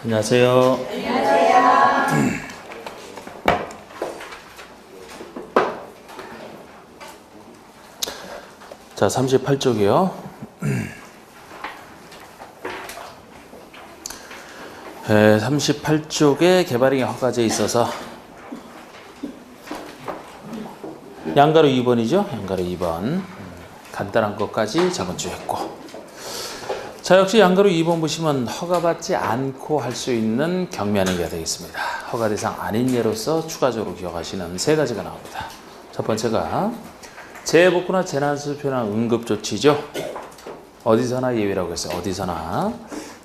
안녕하세요. 안녕하세요. 자, 38쪽이요. 38쪽에 개발행위 허가제에 있어서 양가로 2번이죠. 양가로 2번. 간단한 것까지 적은주했고. 자, 역시 양가로 2번 보시면 허가받지 않고 할 수 있는 경미행위가 되겠습니다. 허가 대상 아닌 예로서 추가적으로 기억하시는 세 가지가 나옵니다. 첫 번째가 재해복구나 재난수를 표현한 응급조치죠. 어디서나 예외라고 했어요. 어디서나.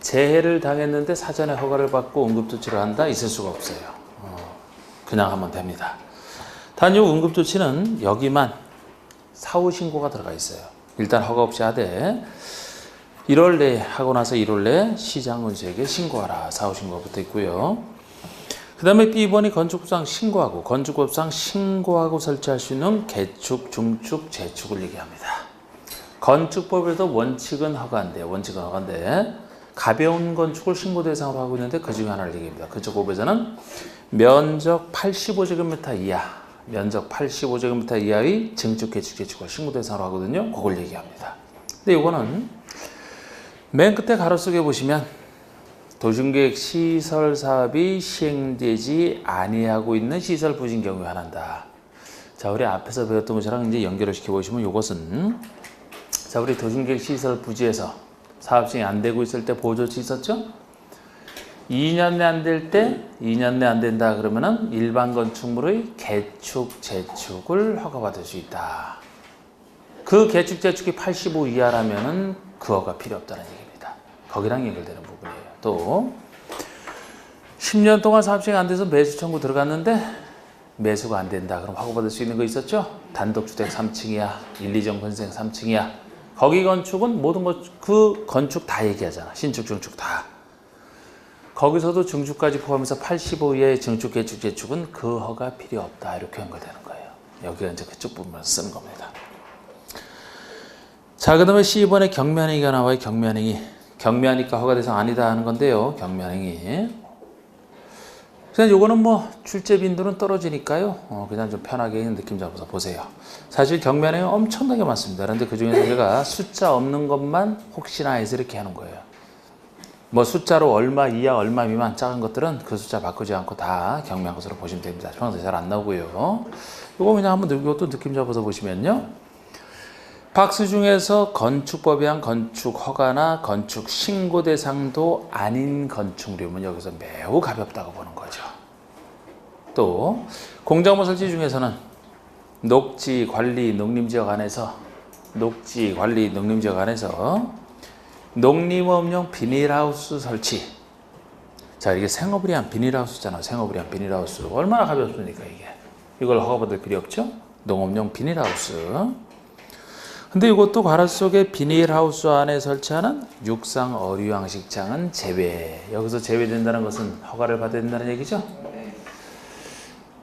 재해를 당했는데 사전에 허가를 받고 응급조치를 한다? 있을 수가 없어요. 그냥 하면 됩니다. 단 요 응급조치는 여기만 사후신고가 들어가 있어요. 일단 허가 없이 하되 1월 내에 하고 나서 1월 내에 시장군수에게 신고하라. 사후신고가 붙어 있고요. 그 다음에 B번이 건축법상 신고하고 건축법상 신고하고 설치할 수 있는 개축, 중축, 재축을 얘기합니다. 건축법에도 원칙은 허가인데 가벼운 건축을 신고 대상으로 하고 있는데 그 중에 하나를 얘기합니다. 건축법에서는 면적 85제곱미터 이하, 면적 85제곱미터 이하의 증축, 개축, 재축을 신고 대상으로 하거든요. 그걸 얘기합니다. 근데 이거는 맨 끝에 가로 속에 보시면 도심계획 시설 사업이 시행되지 아니하고 있는 시설 부진 경우에 한한다. 자, 우리 앞에서 배웠던 것이랑 이제 연결을 시켜 보시면 이것은 자, 우리 도심계획 시설 부지에서 사업 시행이 안 되고 있을 때 보조치 있었죠? 2년 내 안 될 때 2년 내 안 된다 그러면은 일반 건축물의 개축, 재축을 허가받을 수 있다. 그 개축, 재축이 85 이하라면은 그 허가 필요 없다는 얘기입니다. 거기랑 연결되는 부분이에요. 또 10년 동안 사업 시행 안 돼서 매수 청구 들어갔는데 매수가 안 된다. 그럼 허가받을 수 있는 거 있었죠? 단독주택 3층이야. 1, 2정 건생 3층이야. 거기 건축은 모든 그 건축 다 얘기하잖아. 신축, 중축 다. 거기서도 중축까지 포함해서 85 이하의 증축, 개축, 재축은 그 허가 필요 없다. 이렇게 연결되는 거예요. 여기가 이제 그쪽 부분을 쓰는 겁니다. 자, 그 다음에 C번에 경미행위가 나와요. 경미하니까 허가 대상 아니다 하는 건데요. 경미행위. 그냥 요거는 뭐 출제 빈도는 떨어지니까요. 그냥 좀 편하게 느낌 잡아서 보세요. 사실 경미행위 엄청나게 많습니다. 그런데 그 중에서 제가 숫자 없는 것만 혹시나 해서 이렇게 하는 거예요. 뭐 숫자로 얼마 이하, 얼마 미만 작은 것들은 그 숫자 바꾸지 않고 다 경미한 것으로 보시면 됩니다. 평소에 잘 안 나오고요. 요거 그냥 한번 이것도 느낌 잡아서 보시면요. 박스 중에서 건축법에 의한 건축 허가나 건축 신고 대상도 아닌 건축물이면 여기서 매우 가볍다고 보는 거죠. 또 공작물 설치 중에서는 녹지 관리 농림지역 안에서 농림업용 비닐하우스 설치. 자, 이게 생업을 위한 비닐하우스잖아요. 생업을 위한 비닐하우스. 얼마나 가볍습니까, 이게. 이걸 허가받을 필요 없죠? 농업용 비닐하우스. 근데 이것도 가로 속에 비닐하우스 안에 설치하는 육상 어류 양식장은 제외. 여기서 제외된다는 것은 허가를 받아야 된다는 얘기죠?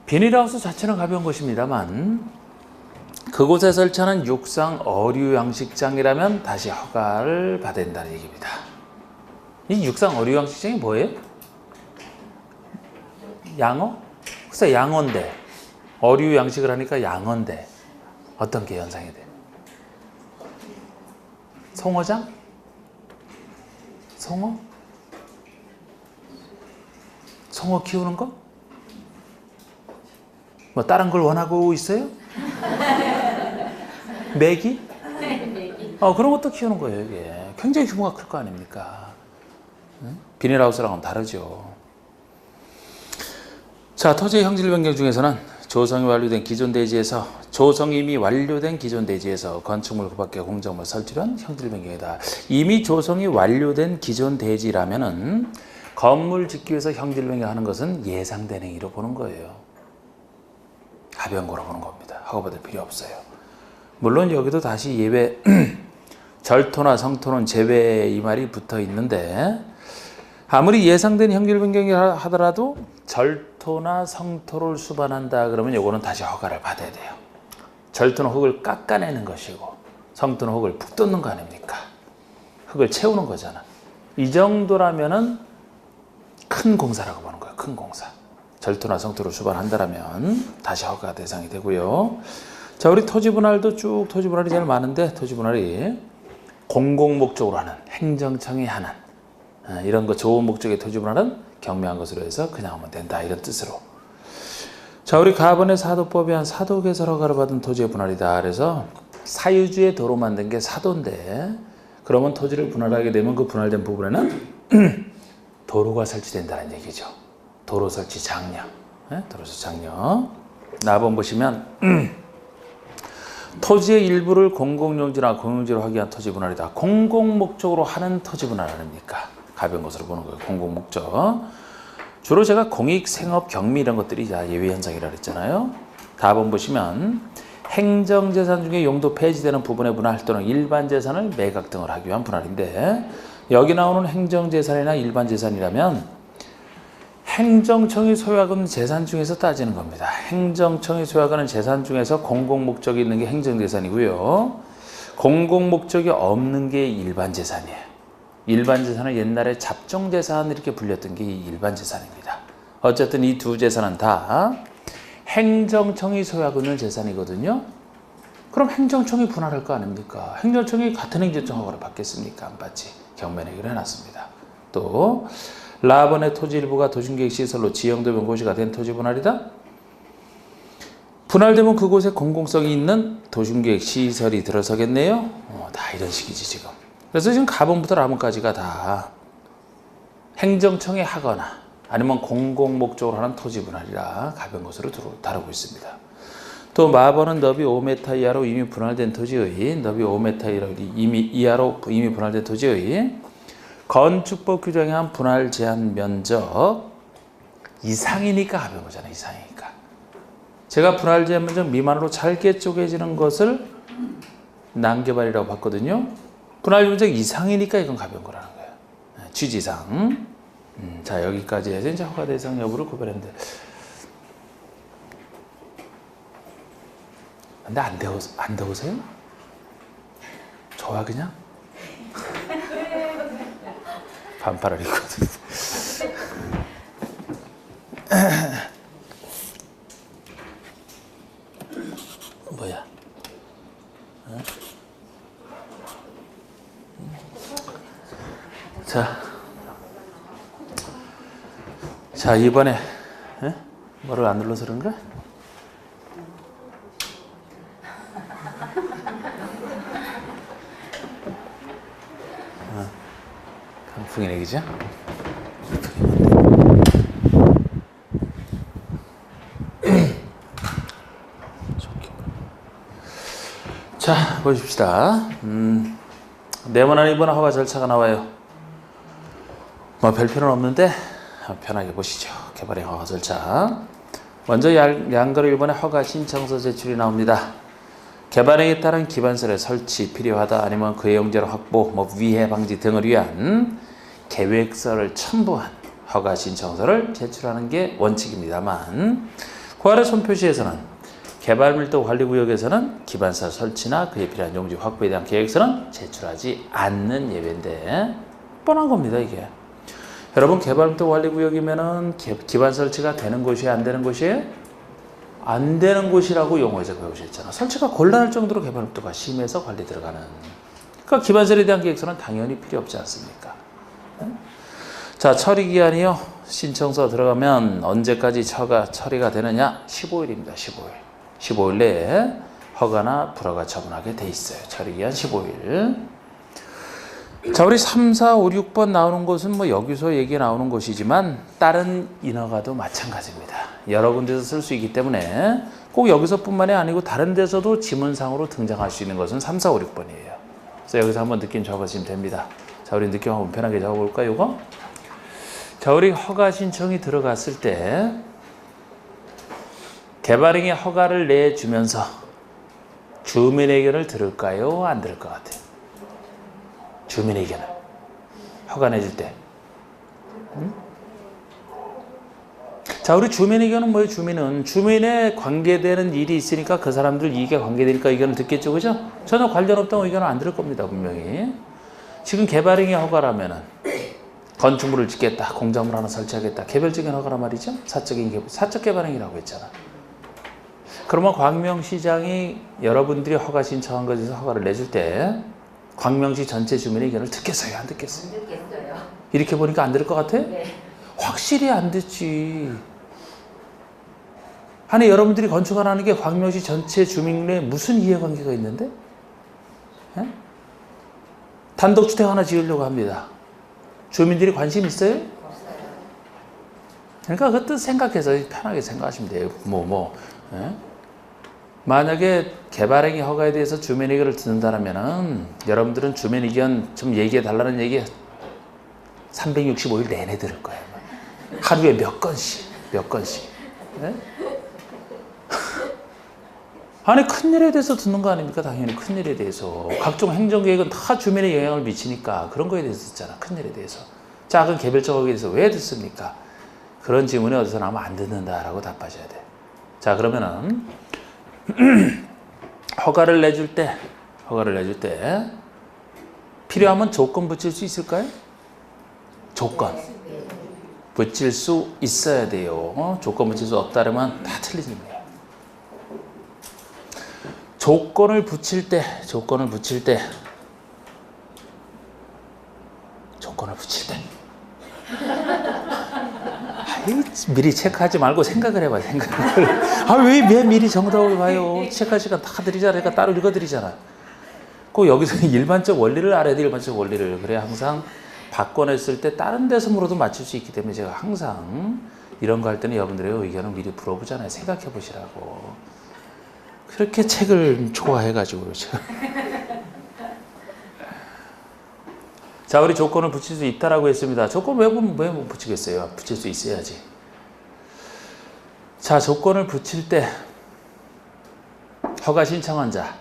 비닐하우스 자체는 가벼운 것입니다만 그곳에 설치하는 육상 어류 양식장이라면 다시 허가를 받아야 된다는 얘기입니다. 이 육상 어류 양식장이 뭐예요? 양어? 글쎄 양어인데 어류 양식을 하니까 양어인데 어떤 게 연상이 돼요? 송어장? 송어? 송어 키우는 거? 뭐 다른 걸 원하고 있어요? 메기? 그런 것도 키우는 거예요, 이게. 굉장히 규모가 클 거 아닙니까? 비닐하우스랑은 다르죠. 자, 토지의 형질 변경 중에서는 조성이 완료된 기존 대지에서 조성이 완료된 기존 대지에서 건축물 그 밖에 공작물 설치한 형질 변경이다. 이미 조성이 완료된 기존 대지라면은 건물 짓기 위해서 형질 변경하는 것은 예상된 행위로 보는 거예요. 가벼운 거로 보는 겁니다. 허가받을 필요 없어요. 물론 여기도 다시 예외 절토나 성토는 제외 이 말이 붙어 있는데 아무리 예상된 형질 변경이 하더라도 절토나 성토를 수반한다 그러면 요거는 다시 허가를 받아야 돼요. 절토는 흙을 깎아내는 것이고 성토는 흙을 푹 뜯는 거 아닙니까? 흙을 채우는 거잖아. 이 정도라면은 큰 공사라고 보는 거예요. 큰 공사. 절토나 성토로 주관한다라면 다시 허가 대상이 되고요. 자, 우리 토지 분할도 쭉 토지 분할이 제일 많은데 토지 분할이 공공 목적으로 하는 행정청이 하는 이런 거 좋은 목적의 토지 분할은 경미한 것으로 해서 그냥 하면 된다 이런 뜻으로. 자, 우리 가번의 사도법이 한 사도 개설 허가를 받은 토지의 분할이다. 그래서 사유지의 도로 만든 게 사도인데 그러면 토지를 분할하게 되면 그 분할된 부분에는 도로가 설치된다는 얘기죠. 도로 설치 장려. 도로 설치 장려. 나번 보시면 토지의 일부를 공공용지나 공용지로 하기 위한 토지 분할이다. 공공목적으로 하는 토지 분할 아닙니까? 가벼운 것으로 보는 거예요. 공공목적. 주로 제가 공익, 생업, 경미 이런 것들이 예외현상이라고 했잖아요. 다번 보시면 행정재산 중에 용도 폐지되는 부분의 분할 또는 일반재산을 매각 등을 하기 위한 분할인데 여기 나오는 행정재산이나 일반재산이라면 행정청이 소유하는 재산 중에서 따지는 겁니다. 행정청이 소유하는 재산 중에서 공공목적이 있는 게 행정재산이고요. 공공목적이 없는 게 일반재산이에요. 일반재산은 옛날에 잡종재산 이렇게 불렸던 게 일반재산입니다. 어쨌든 이 두 재산은 다 행정청이 소유하고 있는 재산이거든요. 그럼 행정청이 분할할 거 아닙니까? 행정청이 같은 행정청 허가를 받겠습니까? 안 받지. 경매 내기를 해놨습니다. 또 라번의 토지 일부가 도심계획시설로 지형되면 고시가 된 토지 분할이다. 분할되면 그곳에 공공성이 있는 도심계획시설이 들어서겠네요. 다 이런 식이지 지금. 그래서 지금 가번부터 라번까지가 다 행정청에 하거나 아니면 공공목적으로 하는 토지 분할이라 가벼운 것으로 다루고 있습니다. 또 마번은 너비 5m 이하로 이미 분할된 토지의 너비 5m 이하로 이미 분할된 토지의 건축법 규정에 한 분할 제한 면적 이상이니까 가벼운 거잖아요. 이상이니까. 제가 분할 제한 면적 미만으로 잘게 쪼개지는 것을 난개발이라고 봤거든요. 분할 면적 이상이니까 이건 가벼운 거라는 거예요. 취지상. 자, 여기까지 해서 이제 허가 대상 여부를 구별했는데 근데 안 더우세요? 좋아 그냥? 반팔을 입거든. 뭐야? 자 이번에 뭐를 안 눌러서 그런가? 강풍이 내기죠? 자 보십시다. 네모난 이번에 허가 절차가 나와요. 뭐 별표는 없는데 편하게 보시죠. 개발의 허가 절차. 먼저 양거리 1번에 허가 신청서 제출이 나옵니다. 개발행위에 따른 기반설의 설치 필요하다 아니면 그의 용지를 확보, 위해 방지 등을 위한 계획서를 첨부한 허가 신청서를 제출하는 게 원칙입니다만 그 아래 손표시에서는 개발밀도관리구역에서는 기반설 설치나 그에 필요한 용지 확보에 대한 계획서는 제출하지 않는 예외인데 뻔한 겁니다 이게. 여러분 개발밀도관리구역이면은 기반 설치가 되는 곳이에요? 안 되는 곳이에요? 안 되는 곳이라고 용어에서 배우셨잖아. 설치가 곤란할 정도로 개발밀도가 심해서 관리 들어가는. 그러니까 기반설에 대한 계획서는 당연히 필요 없지 않습니까? 자, 처리기한이요. 신청서 들어가면 언제까지 처리가 되느냐? 15일입니다. 15일. 15일 내에 허가나 불허가 처분하게 돼 있어요. 처리기한 15일. 자, 우리 3, 4, 5, 6번 나오는 곳은 뭐 여기서 얘기 나오는 곳이지만 다른 인허가도 마찬가지입니다. 여러 군데서 쓸 수 있기 때문에 꼭 여기서뿐만이 아니고 다른 데서도 지문상으로 등장할 수 있는 것은 3, 4, 5, 6번이에요. 그래서 여기서 한번 느낌 적어주시면 됩니다. 자, 우리 느낌 한번 편하게 적어볼까요, 이거? 자, 우리 허가 신청이 들어갔을 때 개발행위 허가를 내주면서 주민 의견을 들을까요? 안 들을 것 같아요? 주민 의견을 허가 내줄 때. 자, 우리 주민 의견은 뭐예요? 주민에 관계되는 일이 있으니까 그 사람들 이익에 관계되니까 의견을 듣겠죠, 그죠? 전혀 관련 없다고 의견을 안 들을 겁니다, 분명히. 지금 개발행위 허가라면은 건축물을 짓겠다, 공작물 하나 설치하겠다. 개별적인 허가란 말이죠. 사적 개발행위라고 했잖아. 그러면 광명시장이 여러분들이 허가 신청한 것에서 허가를 내줄 때 광명시 전체 주민의 의견을 듣겠어요, 안 듣겠어요? 안 듣겠어요. 이렇게 보니까 안 들을 것 같아? 네. 확실히 안 듣지. 아니 여러분들이 건축하라는 게 광명시 전체 주민의 무슨 이해관계가 있는데? 예? 단독주택 하나 지으려고 합니다. 주민들이 관심 있어요? 없어요. 그러니까 그 뜻 생각해서 편하게 생각하시면 돼요. 예? 만약에 개발행위 허가에 대해서 주민 의견을 듣는다면은 여러분들은 주민 의견 좀 얘기해 달라는 얘기 365일 내내 들을 거예요. 하루에 몇 건씩. 예? 아니 큰일에 대해서 듣는 거 아닙니까? 당연히 큰일에 대해서. 각종 행정계획은 다 주민에 영향을 미치니까 그런 거에 대해서 듣잖아. 큰일에 대해서. 작은 개별적 허가에 대해서 왜 듣습니까? 그런 질문이 어디서 나오면 안 듣는다라고 답하셔야 돼. 자 그러면은 허가를 내줄 때 필요하면 조건 붙일 수 있을까요? 조건 붙일 수 있어야 돼요. 조건 붙일 수 없다면 다 틀린 일이에요. 조건을 붙일 때 미리 체크하지 말고 생각을 해봐. 왜 미리 정답을 봐요? 체크할 시간 다 드리잖아. 그러니까 따로 읽어드리잖아. 꼭 여기서 일반적 원리를 알아야 돼. 일반적 원리를. 그래야 항상 바꿔냈을 때 다른 데서 물어도 맞출 수 있기 때문에 제가 항상 이런 거 할 때는 여러분들의 의견을 미리 물어보잖아요. 생각해 보시라고. 그렇게 책을 좋아해가지고 그렇죠. 자, 우리 조건을 붙일 수 있다라고 했습니다. 조건 왜 못 붙이겠어요? 붙일 수 있어야지. 자, 조건을 붙일 때 허가 신청한 자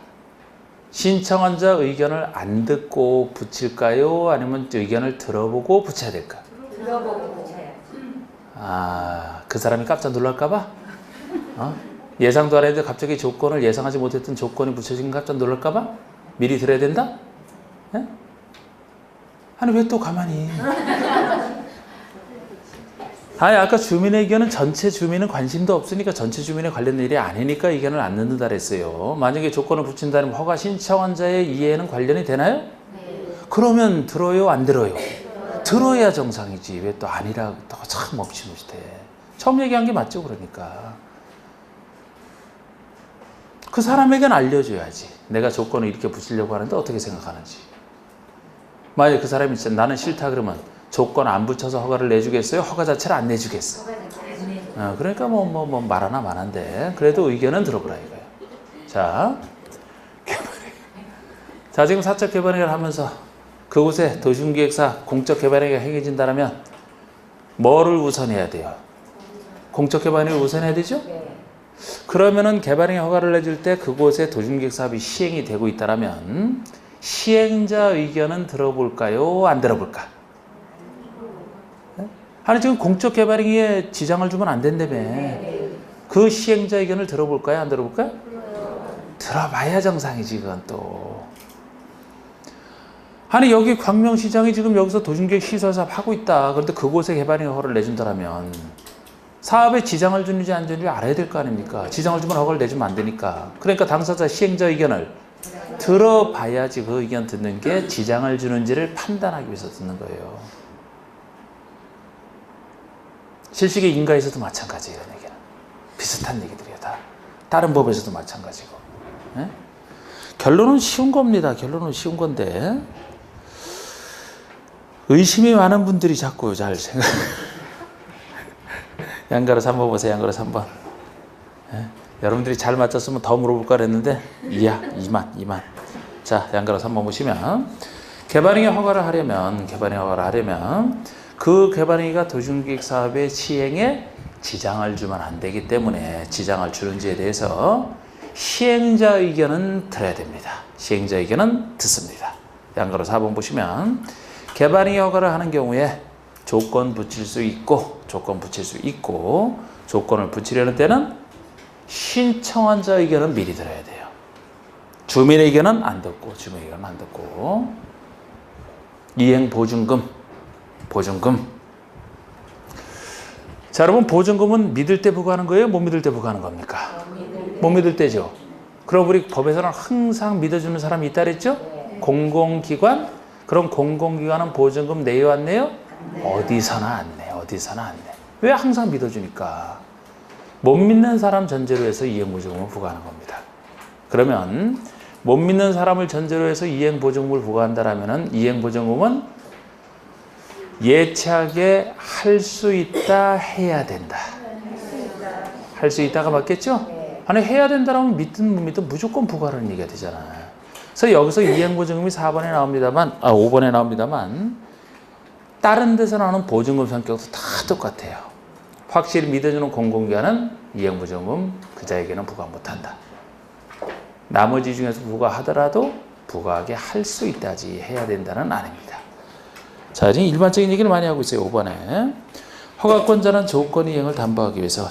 의견을 안 듣고 붙일까요? 아니면 의견을 들어보고 붙여야 될까? 들어보고 붙여야지. 아, 그 사람이 깜짝 놀랄까봐? 예상도 안 했는데 갑자기 조건을 예상하지 못했던 조건이 붙여진 깜짝 놀랄까봐? 미리 들어야 된다? 예? 아니 왜 또 가만히? 아니 아까 주민의 의견은 전체 주민은 관심도 없으니까 전체 주민에 관련된 일이 아니니까 의견을 안 듣는다 그랬어요. 만약에 조건을 붙인다면 허가 신청한 자의 이해에는 관련이 되나요? 네. 그러면 들어요 안 들어요? 들어야 정상이지. 왜 또 아니라 또 참 멈칫멈칫해. 처음 얘기한 게 맞죠 그러니까. 그 사람에게는 알려줘야지. 내가 조건을 이렇게 붙이려고 하는데 어떻게 생각하는지. 만약에 그 사람이 진짜 나는 싫다 그러면 조건 안 붙여서 허가를 내주겠어요? 허가 자체를 안 내주겠어. 그러니까 말 하나 마나인데 그래도 의견은 들어보라 이거예요. 자, 자 지금 사적 개발행위를 하면서 그곳에 도심기획사 공적 개발행위가 행해진다면 뭐를 우선해야 돼요? 공적 개발행위를 우선해야 되죠? 네. 그러면은 개발행위 허가를 내줄 때 그곳에 도심기획 사업이 시행이 되고 있다면 시행자 의견은 들어볼까요? 안 들어볼까? 아니 지금 공적 개발행위에 지장을 주면 안 된다며. 그 시행자 의견을 들어볼까요? 안 들어볼까요? 들어봐야 정상이지 그건 또. 아니 여기 광명시장이 지금 여기서 도심계획 시설사업 하고 있다. 그런데 그곳에 개발행위 허가를 내준다면 사업에 지장을 주는지 안 주는지 알아야 될 거 아닙니까? 지장을 주면 허가를 내주면 안 되니까. 그러니까 당사자 시행자 의견을 들어봐야지 그 의견 듣는 게 지장을 주는지를 판단하기 위해서 듣는 거예요. 실식의 인가에서도 마찬가지예요. 이런 얘기는. 비슷한 얘기들이에요. 다. 다른 법에서도 마찬가지고. 네? 결론은 쉬운 겁니다. 결론은 쉬운 건데 의심이 많은 분들이 자꾸 잘 생각. 양가로 3번 보세요. 양가로 3번. 네? 여러분들이 잘 맞췄으면 더 물어볼까 그랬는데 2만. 자, 양가로 3번 보시면 개발행위 허가를 하려면 그 개발행위가 도심기획 사업의 시행에 지장을 주면 안 되기 때문에 지장을 주는지에 대해서 시행자 의견은 들어야 됩니다. 시행자 의견은 듣습니다. 양가로 4번 보시면 개발행위 허가를 하는 경우에 조건 붙일 수 있고 조건을 붙이려는 때는 신청한 자 의견은 미리 들어야 돼요. 주민의 의견은 안 듣고 이행보증금 보증금. 자, 여러분 보증금은 믿을 때 부과하는 거예요? 못 믿을 때 부과하는 겁니까? 못 믿을 때죠. 그럼 우리 법에서는 항상 믿어주는 사람이 있다 그랬죠? 공공기관. 그럼 공공기관은 보증금 내요 안 내요? 어디서나 안 내. 어디서나 안 내. 왜 항상 믿어주니까? 못 믿는 사람 전제로 해서 이행보증금을 부과하는 겁니다. 그러면 못 믿는 사람을 전제로 해서 이행보증금을 부과한다라면은 이행보증금은 예치하게 할 수 있다, 해야 된다. 할 수 있다가 맞겠죠? 아니 해야 된다라면 믿든 못 믿든 무조건 부과하는 얘기가 되잖아요. 그래서 여기서 이행보증금이 4번에 나옵니다만, 5번에 나옵니다만 다른 데서 나오는 보증금 성격도 다 똑같아요. 확실히 믿어주는 공공기관은 이행보증금 그 자에게는 부과 못한다. 나머지 중에서 부과하더라도 부과하게 할 수 있다지 해야 된다는 아닙니다. 자, 지금 일반적인 얘기를 많이 하고 있어요. 5번에 허가권자는 조건 이행을 담보하기 위해서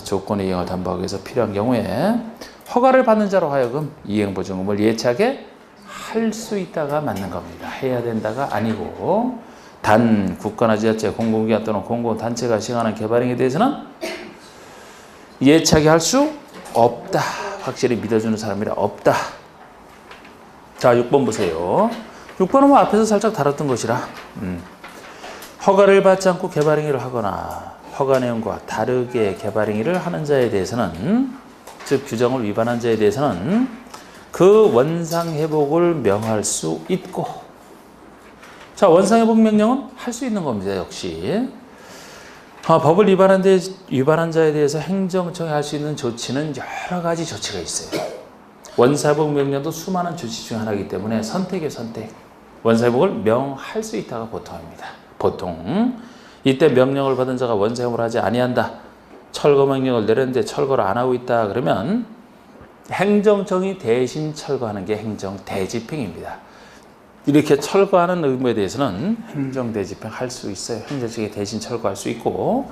필요한 경우에 허가를 받는 자로 하여금 이행보증금을 예치하게 할 수 있다가 맞는 겁니다. 해야 된다가 아니고 단 국가나 지자체, 공공기관 또는 공공단체가 시행하는 개발행위에 대해서는 예치하게 할 수 없다. 확실히 믿어주는 사람이라 없다. 자, 6번 보세요. 6번은 뭐 앞에서 살짝 다뤘던 것이라 허가를 받지 않고 개발행위를 하거나 허가 내용과 다르게 개발행위를 하는 자에 대해서는 즉 규정을 위반한 자에 대해서는 그 원상회복을 명할 수 있고 자, 원상회복 명령은 할 수 있는 겁니다. 역시 법을 위반한 자에 대해서 행정청이 할 수 있는 조치는 여러 가지 조치가 있어요. 원상회복 명령도 수많은 조치 중 하나이기 때문에 선택의 선택. 원상회복을 명할 수 있다가 보통입니다. 보통 이때 명령을 받은 자가 원상회복을 하지 아니한다. 철거 명령을 내렸는데 철거를 안 하고 있다. 그러면 행정청이 대신 철거하는 게 행정대집행입니다. 이렇게 철거하는 의무에 대해서는 행정대집행 할 수 있어요. 행정청이 대신 철거할 수 있고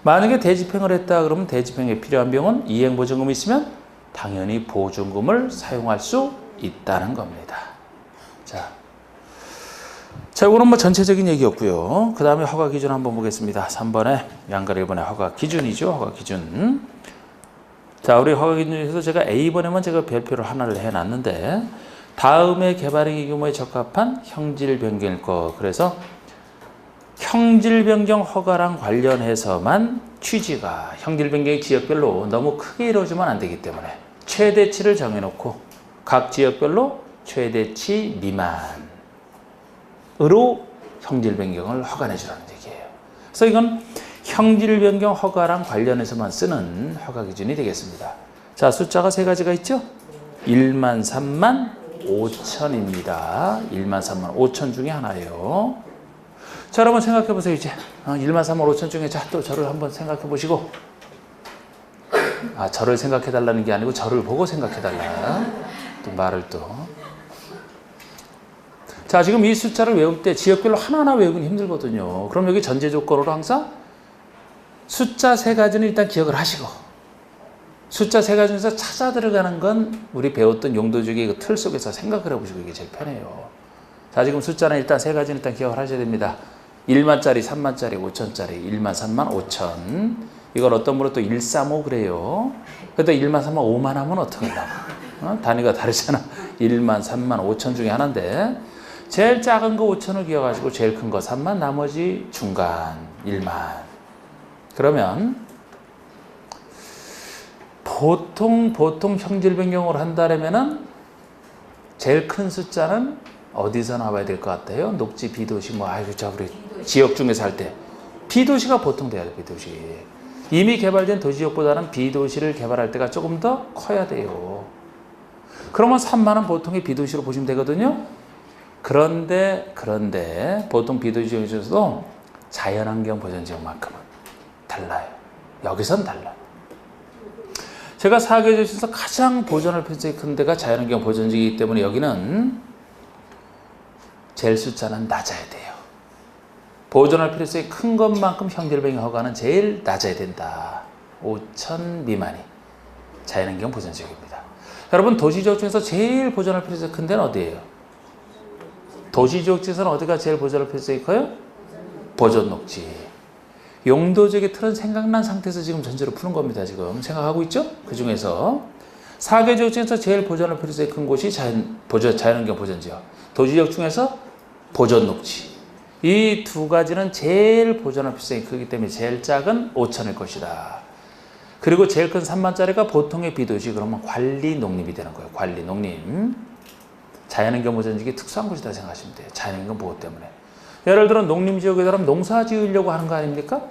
만약에 대집행을 했다 그러면 대집행에 필요한 비용은 이행보증금이 있으면 당연히 보증금을 사용할 수 있다는 겁니다. 자, 이거는 뭐 전체적인 얘기였고요. 그 다음에 허가 기준 한번 보겠습니다. 3번에 양가 1번에 허가 기준이죠. 허가 기준. 자, 우리 허가 기준에서 제가 A번에만 제가 별표를 하나를 해놨는데 다음에 개발행위 규모에 적합한 형질 변경일 거. 그래서 형질 변경 허가랑 관련해서만 취지가 형질 변경이 지역별로 너무 크게 이루어지면 안 되기 때문에 최대치를 정해놓고 각 지역별로 최대치 미만으로 형질 변경을 허가내 주라는 얘기예요. 그래서 이건 형질 변경 허가랑 관련해서만 쓰는 허가 기준이 되겠습니다. 자, 숫자가 세 가지가 있죠? 1만, 3만, 5천입니다. 1만, 3만, 5천 중에 하나예요. 자, 여러분 생각해 보세요. 이제 1만, 3만, 5천 중에 자, 또 저를 한번 생각해 보시고 저를 생각해 달라는 게 아니고 저를 보고 생각해 달라. 또 말을 또. 자, 지금 이 숫자를 외울 때 지역별로 하나하나 외우기는 힘들거든요. 그럼 여기 전제 조건으로 항상 숫자 세 가지는 일단 기억을 하시고 숫자 세 가지 중에서 찾아 들어가는 건 우리 배웠던 용도주기 그 틀 속에서 생각을 해보시고 이게 제일 편해요. 자, 지금 숫자는 일단 세 가지는 일단 기억을 하셔야 됩니다. 1만짜리, 3만짜리, 5천짜리, 1만, 3만, 5천. 이걸 어떤 분은 또 135 그래요. 그래도 1만, 3만, 5만 하면 어떡하려고. 단위가 다르잖아. 1만, 3만, 5천 중에 하나인데 제일 작은 거 5천을 기억하시고 제일 큰 거 3만, 나머지 중간 1만. 그러면 보통 형질 변경을 한다면은 제일 큰 숫자는 어디서 나와야 될 것 같아요? 녹지, B도시, 우리 지역 중에서 할 때 B도시가 보통 돼야 돼요. B도시. 이미 개발된 도시지역보다는 B도시를 개발할 때가 조금 더 커야 돼요. 그러면 3만은 보통의 B도시로 보시면 되거든요. 그런데 보통 B도시 중에서도 자연환경 보전지역만큼은 달라요. 여기선 달라요. 제가 4개 도시에서 가장 보전할 필요성이 큰 데가 자연환경 보전지역이기 때문에 여기는 제일 숫자는 낮아야 돼요. 보존할 필요성이 큰 것만큼 형질 변경 허가는 제일 낮아야 된다. 5천 미만이 자연환경 보전지역입니다. 여러분 도시지역 중에서 제일 보존할 필요성이 큰 데는 어디예요? 도시지역 중에서는 어디가 제일 보존할 필요성이 커요? 보존 녹지. 용도적인 틀은 생각난 상태에서 지금 전제로 푸는 겁니다. 지금 생각하고 있죠? 그 중에서 4개 지역 중에서 제일 보존할 필요성이 큰 곳이 자연환경 보전지역. 도시지역 중에서 보존 녹지. 이 두 가지는 제일 보존할 필요성이 크기 때문에 제일 작은 5천일 것이다. 그리고 제일 큰 3만짜리가 보통의 비도시, 그러면 관리 농림이 되는 거예요. 관리 농림. 자연환경 보전지역이 특수한 곳이다 생각하시면 돼요. 자연환경 보호 때문에. 예를 들어 농림지역에 사람 농사 지으려고 하는 거 아닙니까?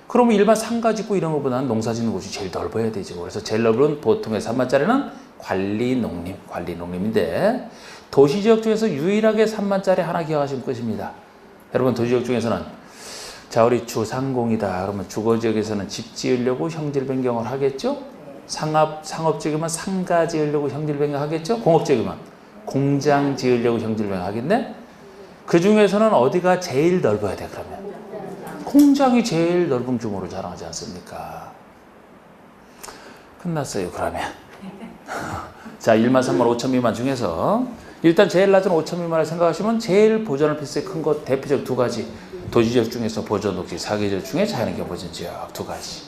그러면 일반 상가 짓고 이런 것보다는 농사 짓는 곳이 제일 넓어야 되죠. 그래서 제일 넓은 보통의 3만짜리는 관리 농림인데 도시지역 중에서 유일하게 3만짜리 하나 기억하시면 끝입니다. 여러분 도시지역 중에서는 자 우리 주상공이다 그러면 주거지역에서는 집 지으려고 형질 변경을 하겠죠. 상업지역이면 상가 지으려고 형질 변경 하겠죠. 공업지역이면 공장 지으려고 형질 변경 하겠네. 그 중에서는 어디가 제일 넓어야 돼 그러면? 공장이 제일 넓은 규모를 자랑하지 않습니까? 끝났어요 그러면. 자 1만 3만 5천 미만 중에서 일단 제일 낮은 5천 미만을 생각하시면 제일 보존할 필요성이 큰 것 대표적 두 가지. 도시지역 중에서 보존 녹지, 4개 지역 중에 자연환경 보전지역 두 가지.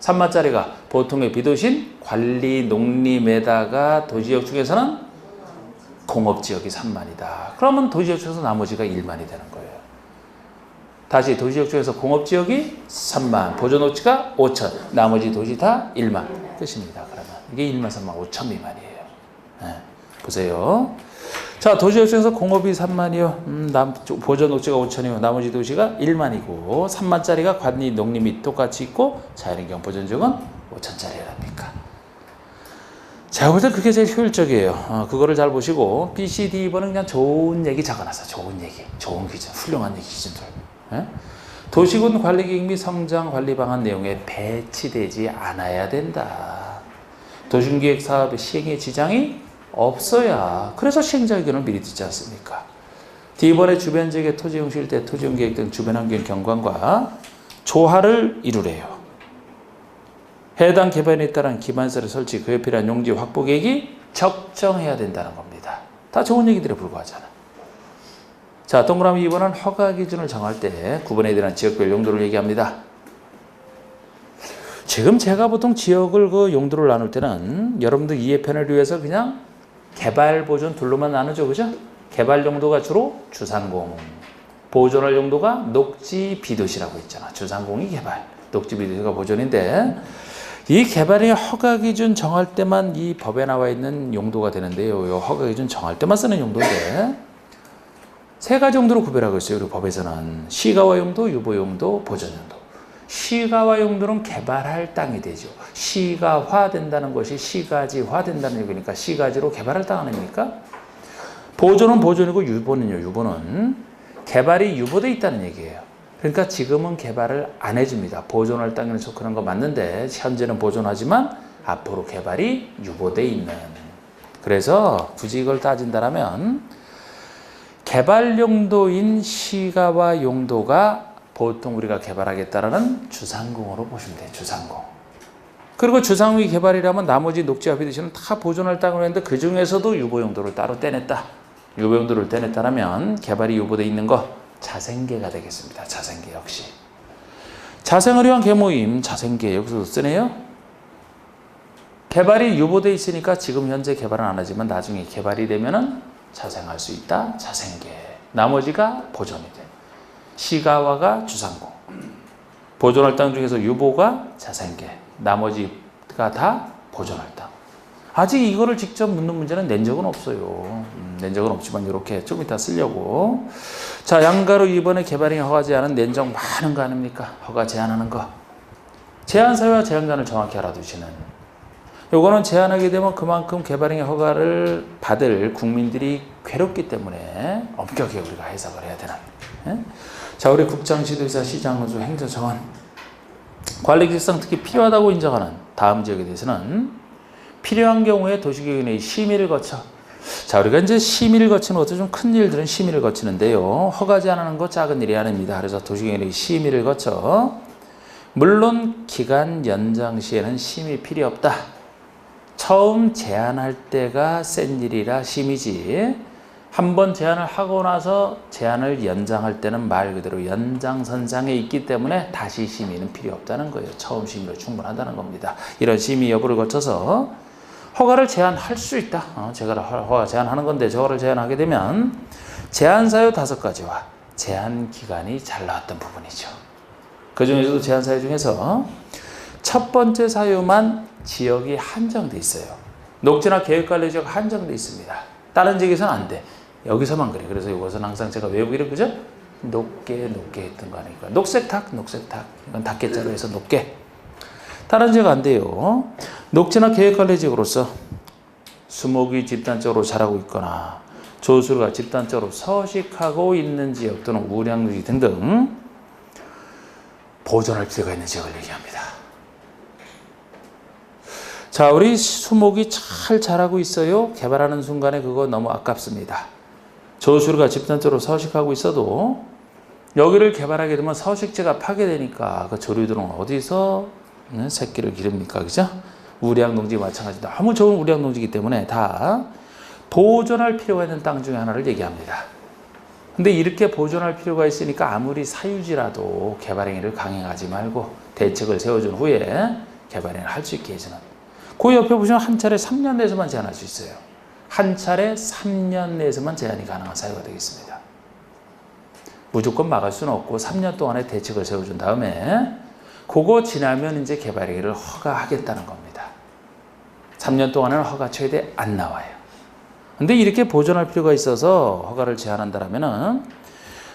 3만짜리가 보통의 비도신 관리 농림에다가 도시지역 중에서는 공업지역이 3만이다. 그러면 도시지역 중에서 나머지가 1만이 되는 거예요. 다시 도시지역 중에서 공업지역이 3만, 보존녹지가 5천, 나머지 도시 다 1만. 끝입니다. 그러면 이게 1만 3만 5천 미만이에요. 네. 보세요. 자, 도시지역 중에서 공업이 3만이요. 보존녹지가 5천이요. 나머지 도시가 1만이고 3만짜리가 관리 농림이 똑같이 있고 자연환경 보존지역은 5천짜리랍니까? 제가 볼 때 그게 제일 효율적이에요. 그거를 잘 보시고 B, C, D, 2번은 그냥 좋은 얘기 적어놨어. 좋은 얘기, 좋은 기준, 훌륭한 얘기 기준들. 예? 도시군 관리계획 및 성장 관리 방안 내용에 배치되지 않아야 된다. 도시계획 사업의 시행에 지장이 없어야. 그래서 시행자 의견을 미리 듣지 않습니까? D번의 주변 지역의 토지 이용 실태, 토지 이용 계획 등 주변 환경 경관과 조화를 이루래요. 해당 개발에 따른 기반시설 설치, 그에 필요한 용지 확보 계획이 적정해야 된다는 겁니다. 다 좋은 얘기들에 불과하잖아. 자, 동그라미 2번은 허가 기준을 정할 때 9번에 대한 지역별 용도를 얘기합니다. 지금 제가 보통 지역을 그 용도를 나눌 때는 여러분들 이해 편을 위해서 그냥 개발 보존 둘로만 나누죠. 그죠? 개발 용도가 주로 주상공, 보존할 용도가 녹지 비도시라고 있잖아. 주상공이 개발, 녹지 비도시가 보존인데 이 개발의 허가 기준 정할 때만 이 법에 나와 있는 용도가 되는데요. 이 허가 기준 정할 때만 쓰는 용도인데 세 가지 용도로 구별하고 있어요. 우리 법에서는 시가화 용도, 유보 용도, 보존 용도. 시가화 용도는 개발할 땅이 되죠. 시가화 된다는 것이 시가지화 된다는 얘기니까 시가지로 개발할 땅 아닙니까? 보존은 보존이고 유보는요. 유보는 개발이 유보돼 있다는 얘기예요. 그러니까 지금은 개발을 안 해줍니다. 보존할 땅에는 속하는 거 맞는데 현재는 보존하지만 앞으로 개발이 유보돼 있는. 그래서 굳이 이걸 따진다면 개발 용도인 시가화 용도가 보통 우리가 개발하겠다라는 주상공으로 보시면 돼요. 주상공. 그리고 주상공이 개발이라면 나머지 녹지와 비도시는 다 보존할 땅으로 했는데 그 중에서도 유보 용도를 따로 떼냈다. 유보 용도를 떼냈다면 개발이 유보돼 있는 거 자생계가 되겠습니다. 자생계 역시. 자생을 위한 계모임, 자생계 여기서도 쓰네요. 개발이 유보돼 있으니까 지금 현재 개발은 안 하지만 나중에 개발이 되면은 자생할 수 있다. 자생계. 나머지가 보존이 돼. 시가화가 주상공. 보존할 땅 중에서 유보가 자생계. 나머지가 다 보존할 땅. 아직 이거를 직접 묻는 문제는 낸 적은 없어요. 낸 적은 없지만 이렇게 좀 이따 쓰려고. 자, 양가로 2번에 개발이 허가 제한은 낸 적 많은 거 아닙니까? 허가 제한하는 거. 제한사유와 제한간을 정확히 알아두시는. 요거는 제한하게 되면 그만큼 개발행위 허가를 받을 국민들이 괴롭기 때문에 엄격하게 우리가 해석을 해야 되나. 예? 자, 우리 국장, 지도자, 시장, 군수, 행정청은 관리기획상 특히 필요하다고 인정하는 다음 지역에 대해서는 필요한 경우에 도시계획위원회의 심의를 거쳐. 자, 우리가 이제 심의를 거치는 것도 좀 큰 일들은 심의를 거치는데요. 허가 제한하는 거 작은 일이 아닙니다. 그래서 도시계획위원회의 심의를 거쳐. 물론 기간 연장 시에는 심의 필요 없다. 처음 제한할 때가 센 일이라 심의지. 한번 제한을 하고 나서 제한을 연장할 때는 말 그대로 연장선상에 있기 때문에 다시 심의는 필요 없다는 거예요. 처음 심의로 충분하다는 겁니다. 이런 심의 여부를 거쳐서 허가를 제한할 수 있다. 제가 허가 제한하는 건데 저거를 제한하게 되면 제한 사유 5가지와 제한 기간이 잘 나왔던 부분이죠. 그 중에서도 제한 사유 중에서 첫 번째 사유만 지역이 한정돼 있어요. 녹지나 계획관리 지역 한정돼 있습니다. 다른 지역에서는 안 돼. 여기서만 그래. 그래서 이것은 항상 제가 외우기를 그죠? 높게 했던 거 아니까. 녹색탁. 이건 닭개자로 해서 높게. 다른 지역 안 돼요. 녹지나 계획관리 지역으로서 수목이 집단적으로 자라고 있거나 조수가 집단적으로 서식하고 있는 지역 또는 우량지 등등 보존할 필요가 있는 지역을 얘기합니다. 자, 우리 수목이 잘 자라고 있어요. 개발하는 순간에 그거 너무 아깝습니다. 조수가 집단적으로 서식하고 있어도 여기를 개발하게 되면 서식지가 파괴되니까 그 조류들은 어디서 새끼를 기릅니까? 그죠? 우량농지 마찬가지. 너무 좋은 우량농지이기 때문에 다 보존할 필요가 있는 땅 중에 하나를 얘기합니다. 근데 이렇게 보존할 필요가 있으니까 아무리 사유지라도 개발 행위를 강행하지 말고 대책을 세워준 후에 개발 행위를 할 수 있게 해주는. 그 옆에 보시면 한 차례 3년 내에서만 제한할 수 있어요. 한 차례 3년 내에서만 제한이 가능한 사유가 되겠습니다. 무조건 막을 수는 없고 3년 동안의 대책을 세워준 다음에 그거 지나면 이제 개발 행위를 허가하겠다는 겁니다. 3년 동안은 허가 최대 안 나와요. 근데 이렇게 보존할 필요가 있어서 허가를 제한한다면은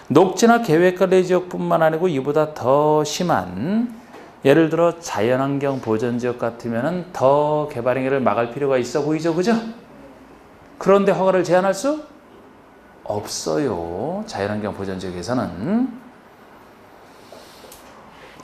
녹지나 계획관리 지역뿐만 아니고 이보다 더 심한 예를 들어 자연환경 보전지역 같으면은 더 개발 행위를 막을 필요가 있어 보이죠, 그죠? 그런데 허가를 제한할 수 없어요. 자연환경 보전지역에서는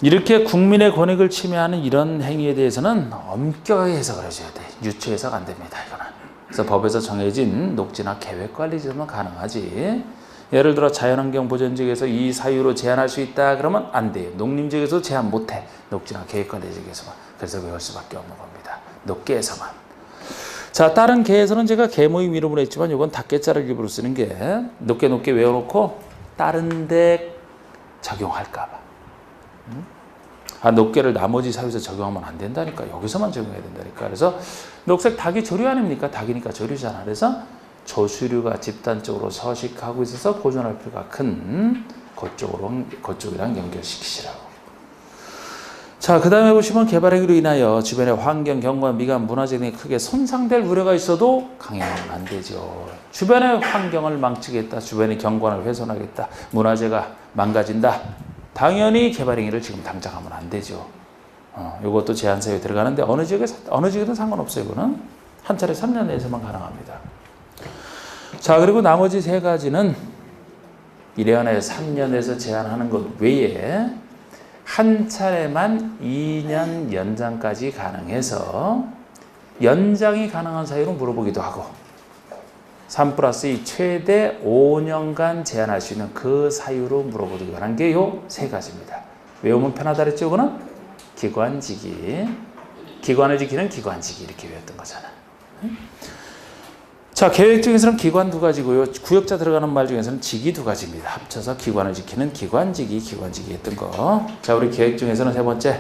이렇게 국민의 권익을 침해하는 이런 행위에 대해서는 엄격하게 해석을 해줘야 돼. 유추 해석 안 됩니다, 이거는. 그래서 법에서 정해진 녹지나 계획관리지역만 가능하지. 예를 들어 자연환경 보전지역에서 이 사유로 제한할 수 있다 그러면 안 돼요. 농림지역에서 제한 못해. 녹지나 계획관리지역에서만. 그래서 외울 수밖에 없는 겁니다. 녹계에서만. 자, 다른 개에서는 제가 개 모임 이름으로 했지만 이건 닭개자를 일부러 쓰는 게 높게 외워놓고 다른 데 적용할까 봐. 녹계를 나머지 사유에서 적용하면 안 된다니까. 여기서만 적용해야 된다니까. 그래서 녹색 닭이 조류 아닙니까? 닭이니까 조류잖아. 그래서 조수류가 집단적으로 서식하고 있어서 보존할 필요가 큰 그쪽이랑 연결시키시라고. 자, 그 다음에 보시면 개발행위로 인하여 주변의 환경, 경관, 미관, 문화재 등이 크게 손상될 우려가 있어도 강행하면 안 되죠. 주변의 환경을 망치겠다, 주변의 경관을 훼손하겠다, 문화재가 망가진다. 당연히 개발행위를 지금 당장 하면 안 되죠. 이것도 제한사유에 들어가는데 어느 지역에든 상관없어요. 이거는 한 차례 3년 내에서만 가능합니다. 자, 그리고 나머지 3가지는 1년에 3년에서 제한하는 것 외에 한 차례만 2년 연장까지 가능해서 연장이 가능한 사유로 물어보기도 하고 3+2 최대 5년간 제한할 수 있는 그 사유로 물어보기도 하는 게 요 3가지입니다. 외우면 편하다 그랬죠? 이거는 기관지기. 기관을 지키는 기관지기 이렇게 외웠던 거잖아. 자, 계획 중에서는 기관 2가지고요. 구역자 들어가는 말 중에서는 지기 2가지입니다. 합쳐서 기관을 지키는 기관지기 했던 거. 자, 우리 계획 중에서는 3번째.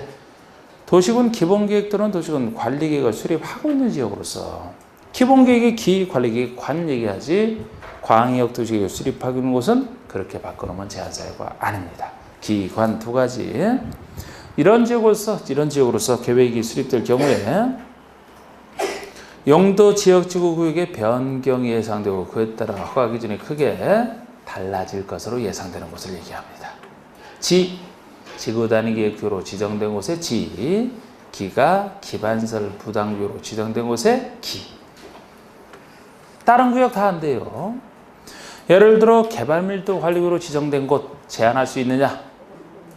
도시군 기본계획 또는 도시군 관리계획을 수립하고 있는 지역으로서 기본계획이 기, 관리계획, 관 얘기하지 광역 도시계획을 수립하고 있는 곳은 그렇게 바꿔놓으면 제한사유가 아닙니다. 기, 관 2가지. 이런 지역으로서 계획이 수립될 경우에 용도 지역지구구역의 변경이 예상되고 그에 따라 허가 기준이 크게 달라질 것으로 예상되는 곳을 얘기합니다. 지구 단위 계획표로 지정된 곳에 기가 기반설 부담구로 지정된 곳에 기. 다른 구역 다 안 돼요. 예를 들어 개발밀도 관리구로 지정된 곳 제한할 수 있느냐?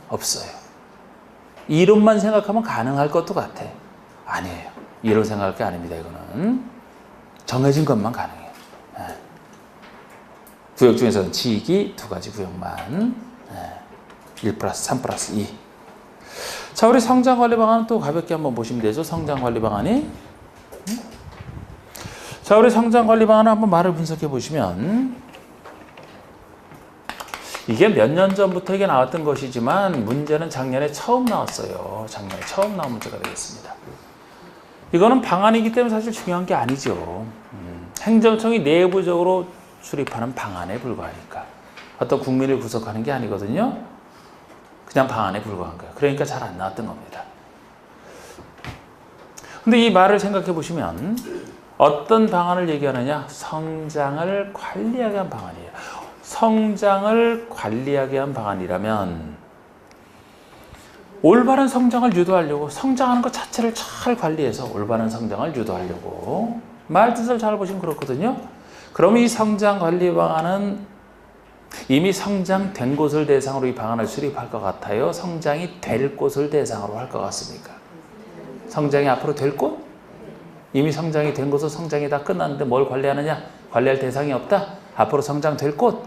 없어요. 이름만 생각하면 가능할 것도 같아. 아니에요. 이런 생각할 게 아닙니다. 이거는 정해진 것만 가능해요. 구역 중에서는 지기 2가지 구역만 1+3+2. 자, 우리 성장관리 방안 또 가볍게 한번 보시면 되죠. 성장관리 방안이. 자, 우리 성장관리 방안을 한번 말을 분석해 보시면 이게 몇 년 전부터 이게 나왔던 것이지만 문제는 작년에 처음 나왔어요. 작년에 처음 나온 문제가 되겠습니다. 이거는 방안이기 때문에 사실 중요한 게 아니죠. 행정청이 내부적으로 수립하는 방안에 불과하니까. 어떤 국민을 구속하는 게 아니거든요. 그냥 방안에 불과한 거예요. 그러니까 잘 안 나왔던 겁니다. 근데 이 말을 생각해 보시면 어떤 방안을 얘기하느냐? 성장을 관리하게 한 방안이에요. 성장을 관리하게 한 방안이라면 올바른 성장을 유도하려고 성장하는 것 자체를 잘 관리해서 올바른 성장을 유도하려고 말 뜻을 잘 보시면 그렇거든요. 그럼 이 성장 관리 방안은 이미 성장된 곳을 대상으로 이 방안을 수립할 것 같아요? 성장이 될 곳을 대상으로 할 것 같습니까? 성장이 앞으로 될 곳? 이미 성장이 된 곳은 성장이 다 끝났는데 뭘 관리하느냐? 관리할 대상이 없다? 앞으로 성장될 곳?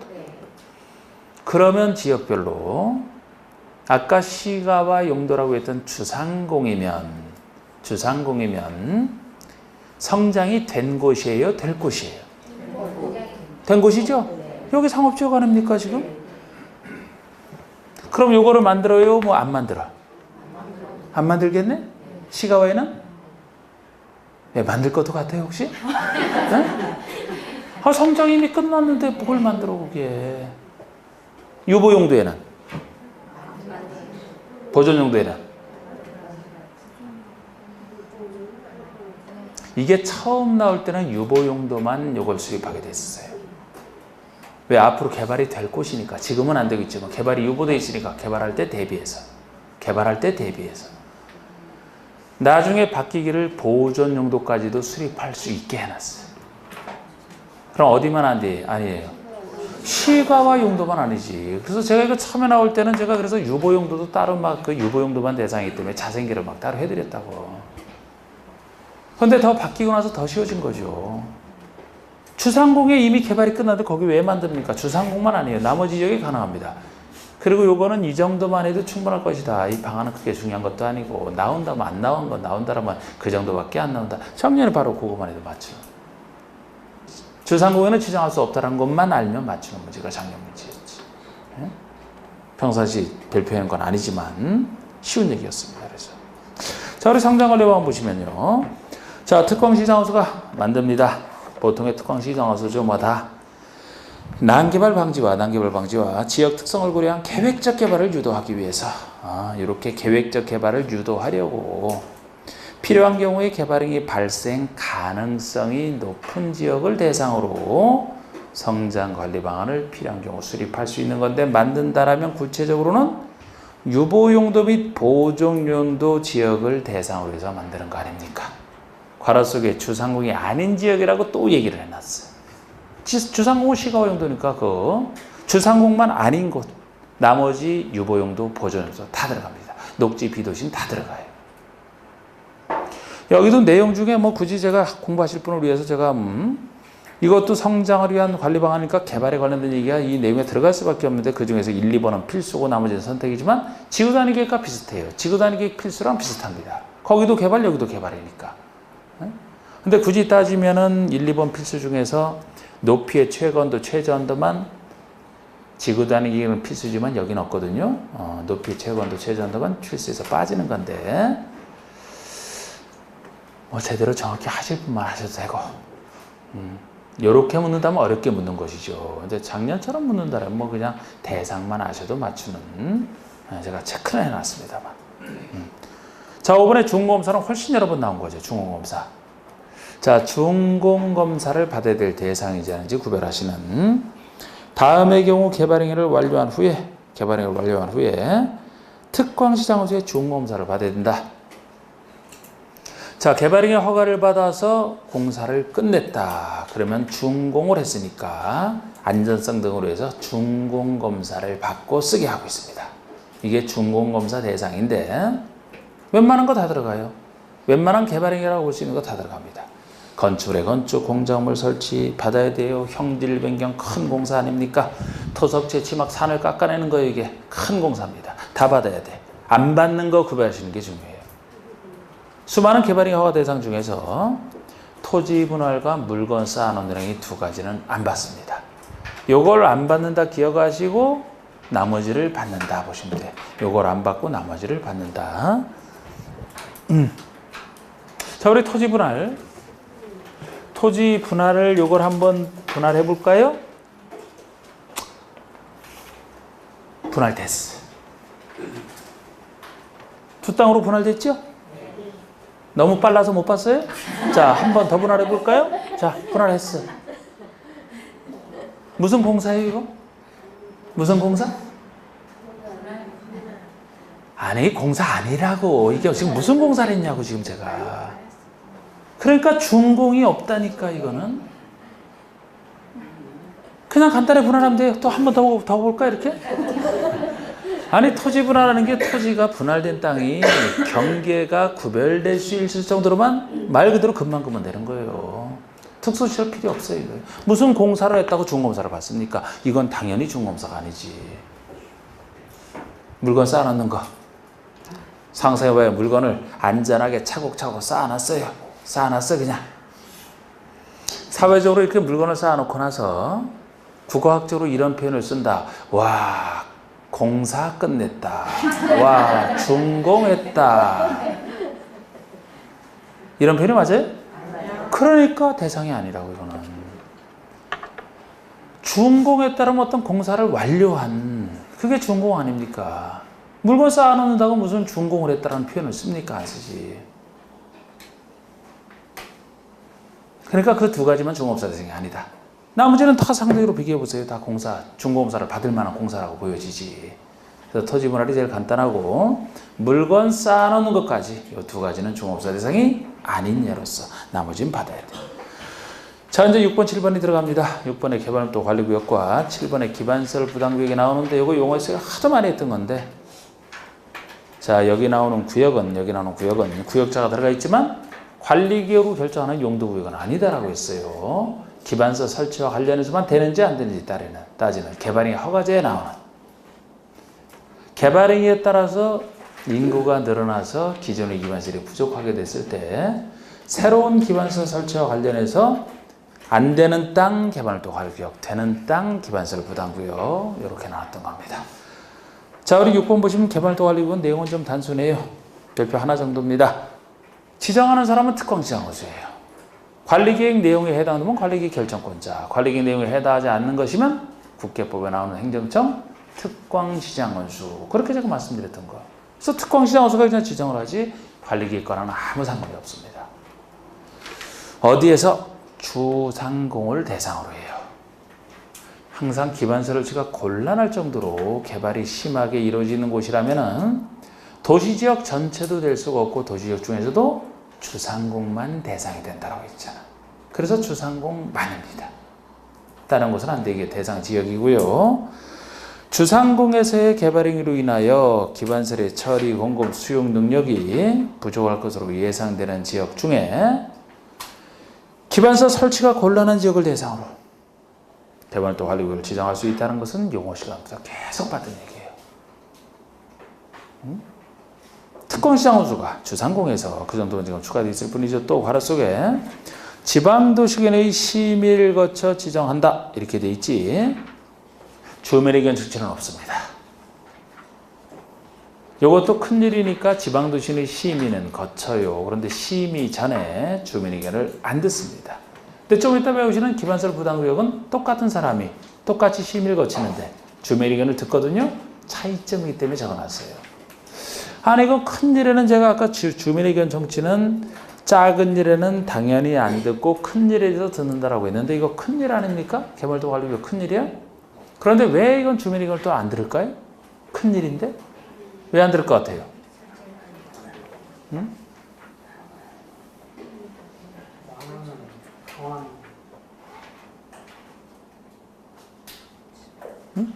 그러면 지역별로 아까 시가와 용도라고 했던 주상공이면 성장이 된 곳이에요? 될 곳이에요? 된 곳이죠? 여기 상업지역 아닙니까 지금? 그럼 요거를 만들어요? 뭐 안 만들어? 안 만들겠네? 시가와에는? 네, 만들 것도 같아요 혹시? 네? 아, 성장이 이미 끝났는데 뭘 만들어 그게? 유보용도에는? 보존용도에는? 이게 처음 나올 때는 유보용도만 요걸 수립하게 됐어요. 왜? 앞으로 개발이 될 곳이니까. 지금은 안 되겠지만 개발이 유보되어 있으니까 개발할 때 대비해서 나중에 바뀌기를 보존 용도까지도 수립할 수 있게 해놨어요. 그럼 어디만 안 돼? 아니에요. 시가와 용도만 아니지. 그래서 제가 이거 처음에 나올 때는 제가 그래서 유보 용도도 따로 막 그 유보 용도만 대상이기 때문에 자생기를 막 따로 해드렸다고. 근데 더 바뀌고 나서 더 쉬워진 거죠. 주상공에 이미 개발이 끝났는데 거기 왜 만듭니까? 주상공만 아니에요. 나머지 지역이 가능합니다. 그리고 요거는 이 정도만 해도 충분할 것이다. 이 방안은 그게 중요한 것도 아니고 나온다면 안 나온 건 나온다라면 그 정도밖에 안 나온다. 작년에 바로 그거만 해도 맞죠. 주상공에는 지정할 수 없다는 것만 알면 맞추는 문제가 작년 문제였지. 예? 평상시 발표한 건 아니지만 쉬운 얘기였습니다. 그래서 자, 우리 성장관리 방안 보시면요. 자, 특광시장하수가 만듭니다. 보통의 특광시장하수죠. 뭐 다 난개발 방지와 지역 특성을 고려한 계획적 개발을 유도하기 위해서 이렇게 계획적 개발을 유도하려고 필요한 경우에 개발행위 발생 가능성이 높은 지역을 대상으로 성장관리 방안을 필요한 경우 수립할 수 있는 건데 만든다라면 구체적으로는 유보용도 및 보존용도 지역을 대상으로 해서 만드는 거 아닙니까? 괄호 속에 주상공이 아닌 지역이라고 또 얘기를 해놨어요. 주상공은 시가와 용도니까 그 주상공만 아닌 곳 나머지 유보용도 보존용도 다 들어갑니다. 녹지 비도시는 다 들어가요. 여기도 내용 중에 뭐 굳이 제가 공부하실 분을 위해서 제가 이것도 성장을 위한 관리 방안이니까 개발에 관련된 얘기가 이 내용에 들어갈 수밖에 없는데 그 중에서 1, 2번은 필수고 나머지는 선택이지만 지구단위 계획과 비슷해요. 지구단위 계획 필수랑 비슷합니다. 거기도 개발 여기도 개발이니까. 근데 굳이 따지면은 1, 2번 필수 중에서 높이의 최건도 최저한도만 지구단위 계획은 필수지만 여기는 없거든요. 높이의 최건도 최저한도만 필수에서 빠지는 건데 뭐 제대로 정확히 하실 분만 하셔도 되고 이렇게 묻는다면 어렵게 묻는 것이죠. 근데 작년처럼 묻는다면 뭐 그냥 대상만 아셔도 맞추는 제가 체크는 해놨습니다만. 자, 이번에 중공검사는 훨씬 여러 번 나온 거죠. 중공검사. 자, 중공검사를 받아야 될 대상이지 않은지 구별하시는 다음의 경우 개발행위를 완료한 후에 특광시장으로의 중공검사를 받아야 된다. 자, 개발행위 허가를 받아서 공사를 끝냈다. 그러면 준공을 했으니까 안전성 등으로 해서 준공검사를 받고 쓰게 하고 있습니다. 이게 준공검사 대상인데 웬만한 거 다 들어가요. 웬만한 개발행위라고 볼 수 있는 거 다 들어갑니다. 건축물의 건축, 공작물 설치 받아야 돼요. 형질 변경 큰 공사 아닙니까? 토석 채취 막 산을 깎아내는 거예요. 이게 큰 공사입니다. 다 받아야 돼. 안 받는 거 구별하시는 게 중요해요. 수많은 개발행위 허가 대상 중에서 토지 분할과 물건 쌓아놓는 행위 두 가지는 안 받습니다. 요걸 안 받는다 기억하시고 나머지를 받는다 보시면 돼. 요걸 안 받고 나머지를 받는다. 자, 우리 토지 분할. 토지 분할을 요걸 한번 분할해 볼까요? 분할됐어. 두 땅으로 분할됐죠? 너무 빨라서 못 봤어요? 자, 한 번 더 분할해 볼까요? 자, 분할했어. 무슨 공사예요, 이거? 무슨 공사? 아니, 공사 아니라고. 이게 지금 무슨 공사를 했냐고, 지금 제가. 그러니까 준공이 없다니까, 이거는. 그냥 간단히 분할하면 돼요. 또 한 번 더 볼까, 이렇게? 아니, 토지 분할하는 게 토지가 분할된 땅이 경계가 구별될 수 있을 정도로만 말 그대로 금방 되는 거예요. 특수시설 필요 없어요, 이거. 무슨 공사를 했다고 중공사를 받습니까? 이건 당연히 중공사가 아니지. 물건 쌓아놓는 거. 상상해봐요. 물건을 안전하게 차곡차곡 쌓아놨어요. 쌓아놨어, 그냥. 사회적으로 이렇게 물건을 쌓아놓고 나서 국어학적으로 이런 표현을 쓴다. 와, 공사 끝냈다. 와, 준공했다. 이런 표현이 맞아요? 그러니까 대상이 아니라고, 이거는. 준공했다는 어떤 공사를 완료한, 그게 준공 아닙니까? 물건 쌓아놓는다고 무슨 준공을 했다는 표현을 씁니까? 안 쓰지. 그러니까 그 두 가지만 중공업사 대상이 아니다. 나머지는 다 상대로 비교해보세요. 다 공사, 중공업사를 받을 만한 공사라고 보여지지. 그래서 토지 분할이 제일 간단하고, 물건 쌓아놓는 것까지, 이 두 가지는 중공업사 대상이 아닌 예로서 나머지는 받아야 돼. 자, 이제 6번, 7번이 들어갑니다. 6번의 개발업도 관리구역과 7번의 기반시설 부담구역이 나오는데, 이거 용어에서 하도 많이 했던 건데, 자, 여기 나오는 구역은 구역자가 들어가 있지만 관리기역으로 결정하는 용도구역은 아니다라고 했어요. 기반서 설치와 관련해서만 되는지 안 되는지 따지는 개발행위 허가제에 나오는, 개발행위에 따라서 인구가 늘어나서 기존의 기반시설이 부족하게 됐을 때 새로운 기반시설 설치와 관련해서 안 되는 땅 개발도 관리구역, 되는 땅 기반시설 부담구역, 이렇게 나왔던 겁니다. 자, 우리 6번 보시면 개발도 관리구역 내용은 좀 단순해요. 별표 하나 정도입니다. 지정하는 사람은 특광시장호수예요. 관리계획 내용에 해당되면 관리계획 결정권자, 관리계획 내용에 해당하지 않는 것이면 국계법에 나오는 행정청 특광시장원수, 그렇게 제가 말씀드렸던 거. 그래서 특광시장원수가 그냥 지정을 하지 관리계획과는 아무 상관이 없습니다. 어디에서? 주상공을 대상으로 해요. 항상 기반서 설치가 곤란할 정도로 개발이 심하게 이루어지는 곳이라면은 도시지역 전체도 될 수가 없고 도시지역 중에서도 주상공만 대상이 된다고 했잖아. 그래서 주상공만입니다. 다른 곳은 안 되게 대상 지역이고요. 주상공에서의 개발행위로 인하여 기반설의 처리, 공급, 수용 능력이 부족할 것으로 예상되는 지역 중에 기반서 설치가 곤란한 지역을 대상으로 개발도 관리구역을 지정할 수 있다는 것은 용어 시간부터 계속 받은 얘기예요. 특권시장 호수가 주상공에서 그 정도는 지금 추가되어 있을 뿐이죠. 또 괄호 속에 지방도시圏의 심의를 거쳐 지정한다 이렇게 돼 있지, 주민의견 정치는 없습니다. 이것도 큰일이니까 지방도시의 심의는 거쳐요. 그런데 심의 전에 주민의견을 안 듣습니다. 근데 좀 이따 배우시는 기반설 부담구역은 똑같은 사람이 똑같이 심의를 거치는데 주민의견을 듣거든요. 차이점이기 때문에 적어놨어요. 아니, 이거 큰 일에는 제가 아까 주민의견 정치는 작은 일에는 당연히 안 듣고 큰 일에 대해서 듣는다라고 했는데, 이거 큰 일 아닙니까? 개발도 관리구역 큰 일이야? 그런데 왜 이건 주민의견을 또 안 들을까요? 큰 일인데? 왜 안 들을 것 같아요? 응? 응?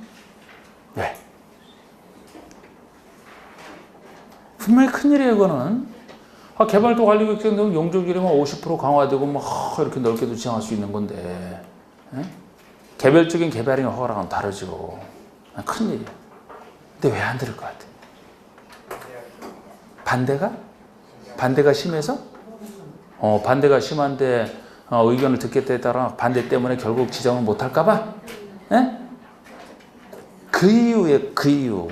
왜? 분명히 큰일이에요, 이거는. 개발도 관리구역 정도면 용적률이면 50% 강화되고 막 이렇게 넓게도 지정할 수 있는 건데, 개별적인 개발행위 허가랑은 다르죠. 큰일이에요. 근데 왜 안 들을 것 같아? 반대가 심해서? 반대가 심한데 의견을 듣겠다에 따라 반대 때문에 결국 지정을 못할까 봐? 그 이유에 그 이유.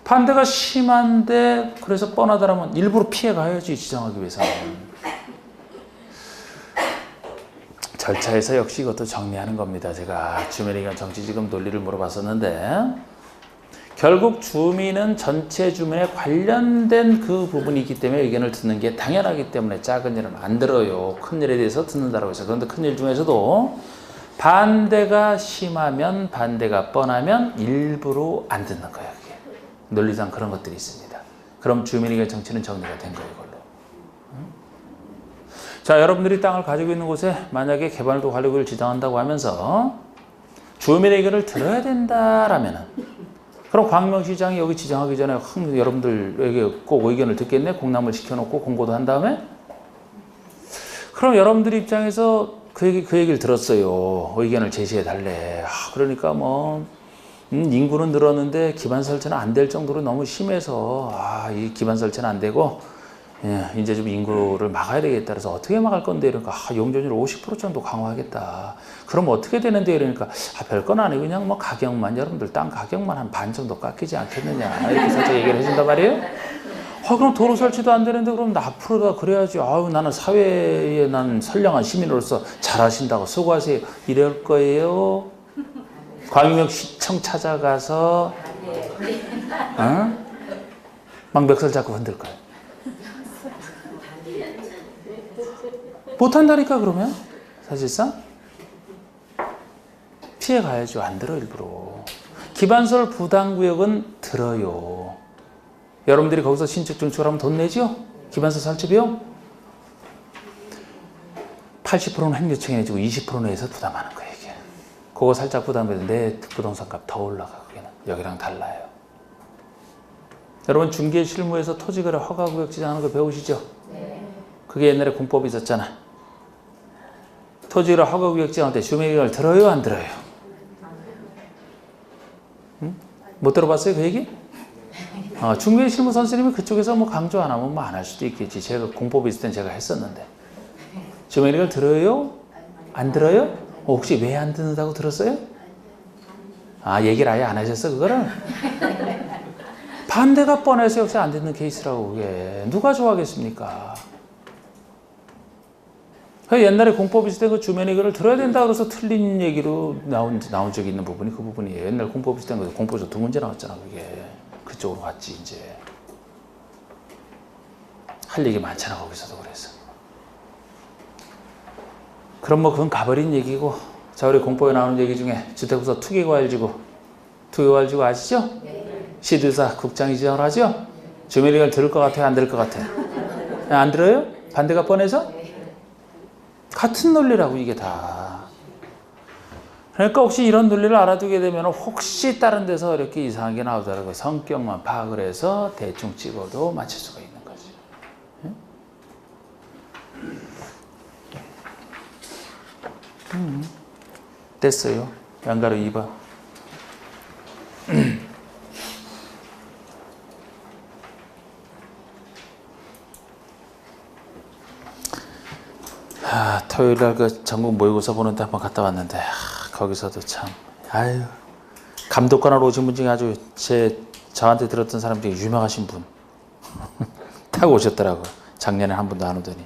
반대가 심한데 그래서 뻔하다라면 일부러 피해 가야지 지정하기 위해서는. 절차에서 역시 이것도 정리하는 겁니다. 제가 주민의견 정치지금 논리를 물어봤었는데 결국 주민은 전체 주민에 관련된 그 부분이 있기 때문에 의견을 듣는 게 당연하기 때문에 작은 일은 안 들어요. 큰 일에 대해서 듣는다라고 해서. 그런데 큰 일 중에서도 반대가 심하면 반대가 뻔하면 일부러 안 듣는 거예요. 그게. 논리상 그런 것들이 있습니다. 그럼 주민의견 정치는 정리가 된 거예요. 이걸로. 자, 여러분들이 땅을 가지고 있는 곳에 만약에 개발도 관리구역을 지정한다고 하면서 주민의 의견을 들어야 된다라면은 그럼 광명시장이 여기 지정하기 전에 여러분들에게 꼭 의견을 듣겠네? 공람을 시켜놓고 공고도 한 다음에 그럼 여러분들 입장에서 그 얘기를 들었어요. 의견을 제시해 달래. 그러니까 인구는 늘었는데 기반 설치는 안 될 정도로 너무 심해서 이 기반 설치는 안 되고 이제 좀 인구를 막아야 되겠다. 그래서 어떻게 막을 건데 이러니까 용적률 50% 정도 강화하겠다. 그럼 어떻게 되는데 이러니까 별건 아니고 그냥 가격만 여러분들 땅 가격만 한 반 정도 깎이지 않겠느냐 이렇게 살짝 얘기를 해준단 말이에요. 그럼 도로 설치도 안 되는데 그럼 앞으로 다 그래야지. 나는 사회에 난 선량한 시민으로서 잘하신다고 수고하세요. 이럴 거예요. 광명시청 찾아가서 막 멱살 잡고 흔들 거예요. 못한다니까 그러면 사실상 피해 가야죠. 안 들어 일부러. 기반설 부담구역은 들어요. 여러분들이 거기서 신축 증축을 하면 돈 내죠? 기반설 설치 비용? 80%는 행정청이 내주고 20%는 내에서 부담하는 거예요. 이게. 그거 살짝 부담해도 내 부동산 값 더 올라가. 그게는 여기랑 달라요. 여러분 중개 실무에서 토지거래 허가구역 지정하는 거 배우시죠? 네. 그게 옛날에 공법이 있었잖아. 토지거래 허가구역 지정할 때 주민의견을 들어요? 안 들어요? 응? 못 들어봤어요? 그 얘기? 중개 실무 선생님이 그쪽에서 강조 안 하면 안 할 수도 있겠지. 제가 공법이 있을 땐 제가 했었는데. 주민의견을 들어요? 안 들어요? 혹시 왜 안 듣는다고 들었어요? 얘기를 아예 안 하셨어 그거를? 반대가 뻔해서 역시 안 듣는 케이스라고. 그게 누가 좋아하겠습니까? 옛날에 공법 있을 때 그 주민의견을 들어야 된다 그래서 틀린 얘기로 나온 적이 있는 부분이 그 부분이에요. 옛날 공법 있을 때 공법에서 2문제 나왔잖아. 그게 그쪽으로 갔지. 이제 할 얘기 많잖아. 거기서도. 그래서 그럼 그건 가버린 얘기고. 자, 우리 공법에 나오는 얘기 중에 주택부서 투기과열지구 아시죠? 시도사 국장이 지정을 하죠? 주민의견을 들을 것 같아요? 안 들을 것 같아요? 안 들어요? 반대가 뻔해서? 같은 논리라고 이게 다. 그러니까 혹시 이런 논리를 알아두게 되면 혹시 다른 데서 이렇게 이상하게 나오더라도 성격만 파악을 해서 대충 찍어도 맞출 수가 있는 거지. 됐어요. 양가로 2번. 토요일날 그 전국 모의고사 보는데 한번 갔다 왔는데 거기서도 참 감독관으로 오신 분 중에 아주 저한테 들었던 사람 중에 유명하신 분 딱 오셨더라고. 작년에 한 번도 안 오더니.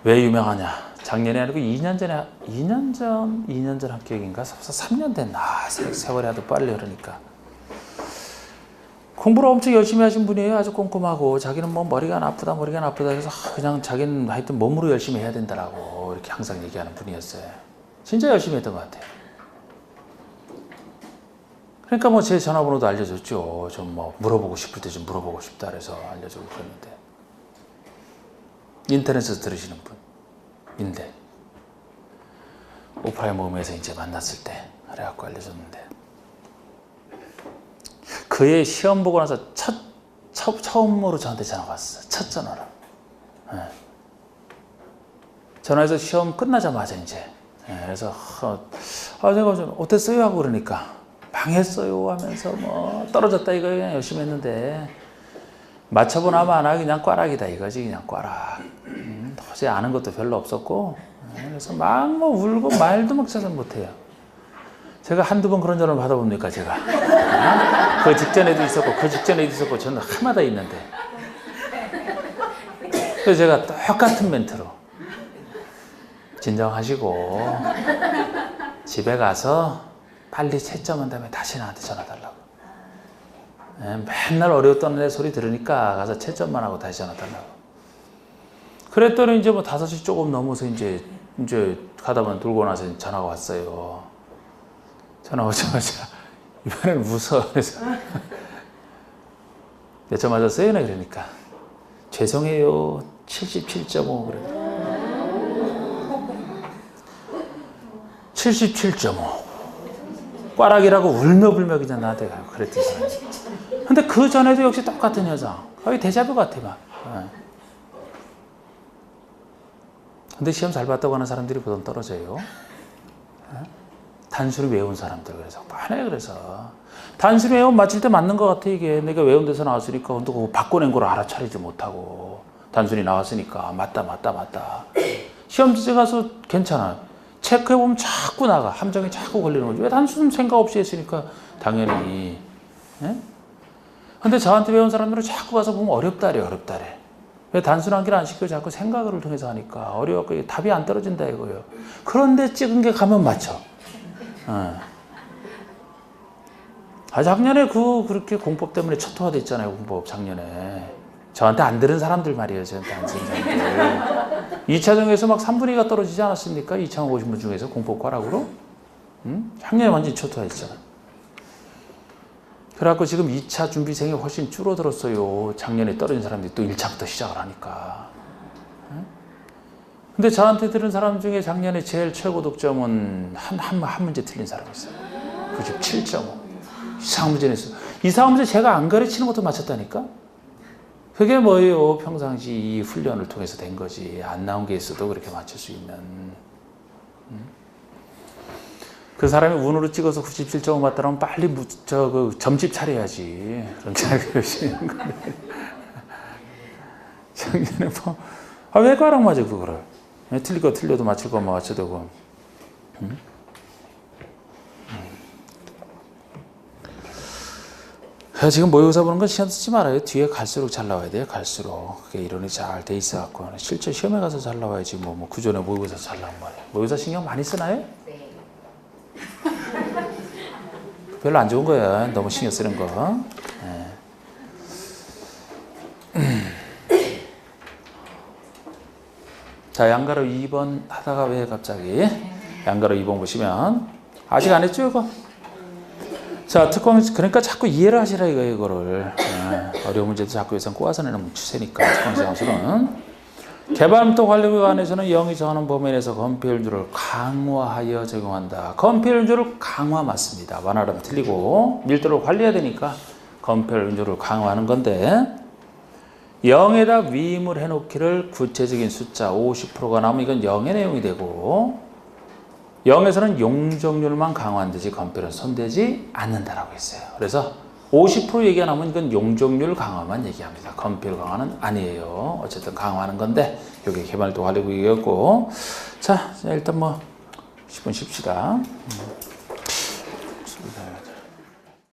왜 유명하냐? 작년이 아니고 2년 전 합격인가? 3년 됐나? 세월이 하도 빨리 흐르니까. 공부를 엄청 열심히 하신 분이에요. 아주 꼼꼼하고. 자기는 머리가 나쁘다 해서 그냥 자기는 하여튼 몸으로 열심히 해야 된다라고 이렇게 항상 얘기하는 분이었어요. 진짜 열심히 했던 것 같아요. 그러니까 제 전화번호도 알려줬죠. 좀 물어보고 싶을 때 좀 물어보고 싶다 그래서 알려주고 그랬는데. 인터넷에서 들으시는 분인데. 오프라인 모임에서 이제 만났을 때 그래갖고 알려줬는데. 그의 시험 보고 나서 처음으로 저한테 전화가 왔어. 첫 전화로. 전화해서 시험 끝나자마자 이제. 그래서 제가 좀 어땠어요? 하고 그러니까 망했어요 하면서 떨어졌다 이거 그냥 열심히 했는데 맞춰보나 마나 그냥 꽈락이다 이거지. 그냥 꽈락. 도저히 아는 것도 별로 없었고 그래서 막 울고 말도 막 찾아 못해요. 제가 한두 번 그런 전화를 받아봅니까, 제가? 그 직전에도 있었고, 그 직전에도 있었고, 저는 하마다 있는데. 그래서 제가 똑같은 멘트로. 진정하시고, 집에 가서 빨리 채점한 다음에 다시 나한테 전화 달라고. 맨날 어려웠던 내 소리 들으니까 가서 채점만 하고 다시 전화 달라고. 그랬더니 이제 뭐 5시 조금 넘어서 이제 가다 보면 돌고 나서 전화가 왔어요. 전화 오자마자 이번에는 웃어. 그래서 몇 점 맞았어요? 그러니까 죄송해요. 77.5 그래. 77.5 꽈락이라고 울며불며 그냥 나한테 가요. 그랬던 사람이. 근데 그 전에도 역시 똑같은 여자. 거의 데자뷰 같아 막. 근데 시험 잘 봤다고 하는 사람들이 보통 떨어져요. 단순히 외운 사람들. 그래서 뻔해. 그래서 단순히 외우면 맞을 때 맞는 것 같아. 이게 내가 외운 데서 나왔으니까 근데 그거 바꿔낸 걸 알아차리지 못하고 단순히 나왔으니까 맞다. 시험 지에 가서 괜찮아. 체크해보면 자꾸 나가. 함정이 자꾸 걸리는 거지. 왜 단순 생각 없이 했으니까 당연히. 근데 저한테 배운 사람들은 자꾸 가서 보면 어렵다래. 왜 단순한 길 안 시키고 자꾸 생각을 통해서 하니까 어려워서 답이 안 떨어진다 이거예요. 그런데 찍은 게 가면 맞죠. 작년에 그렇게 공법 때문에 초토화됐잖아요. 공법 작년에. 저한테 안 들은 사람들 말이에요. 저한테 안 들은 사람들. 2차전에서 막 3분의 2가 떨어지지 않았습니까? 2,050분 중에서 공법 과락으로. 작년에 완전히 초토화했잖아. 그래갖고 지금 2차 준비생이 훨씬 줄어들었어요. 작년에 떨어진 사람들이 또 1차부터 시작을 하니까. 근데 저한테 들은 사람 중에 작년에 제일 최고 득점은 한 문제 틀린 사람이 있어요. 97.5. 이상한 문제 냈어요. 이상한 문제 제가 안 가르치는 것도 맞췄다니까? 그게 뭐예요? 평상시 이 훈련을 통해서 된 거지. 안 나온 게 있어도 그렇게 맞출 수 있는. 그 사람이 운으로 찍어서 97.5 맞더라면 빨리 점집 차려야지. 그럼 자기가 열심히 하는 건데. 작년에 왜 과락 맞아, 그거를? 틀릴 거 틀려도 맞출 거만 맞춰도 되고. 지금 모의고사 보는 건 시간 쓰지 말아요. 뒤에 갈수록 잘 나와야 돼요. 갈수록. 그게 이론이 잘 돼 있어갖고. 실제 시험에 가서 잘 나와야지. 그 전에 모의고사 잘 나온 말이에요. 모의고사 신경 많이 쓰나요? 네. 별로 안 좋은 거야. 너무 신경 쓰는 거. 자, 양가로 2번 하다가 왜 갑자기? 양가로 2번 보시면 아직 안 했죠, 이거? 자, 특공 그러니까 자꾸 이해를 하시라 이거를. 어려운 문제도 자꾸 예상 꼬아서 내는 추세니까 특공시험수는. 개발부터 관리기관에서는 0이 정하는 범위 내에서 건폐율주를 강화하여 적용한다. 건폐율주를 강화 맞습니다. 완화하면 틀리고 밀도를 관리해야 되니까 건폐율주를 강화하는 건데 0에다 위임을 해놓기를 구체적인 숫자 50%가 나오면 이건 0의 내용이 되고 0에서는 용적률만 강화한다지 건폐율은 손대지 않는다라고 했어요. 그래서 50% 얘기가 나오면 이건 용적률 강화만 얘기합니다. 건폐율 강화는 아니에요. 어쨌든 강화하는 건데 여기 개발도 관리구역이었고 자 일단 10분 쉽시다.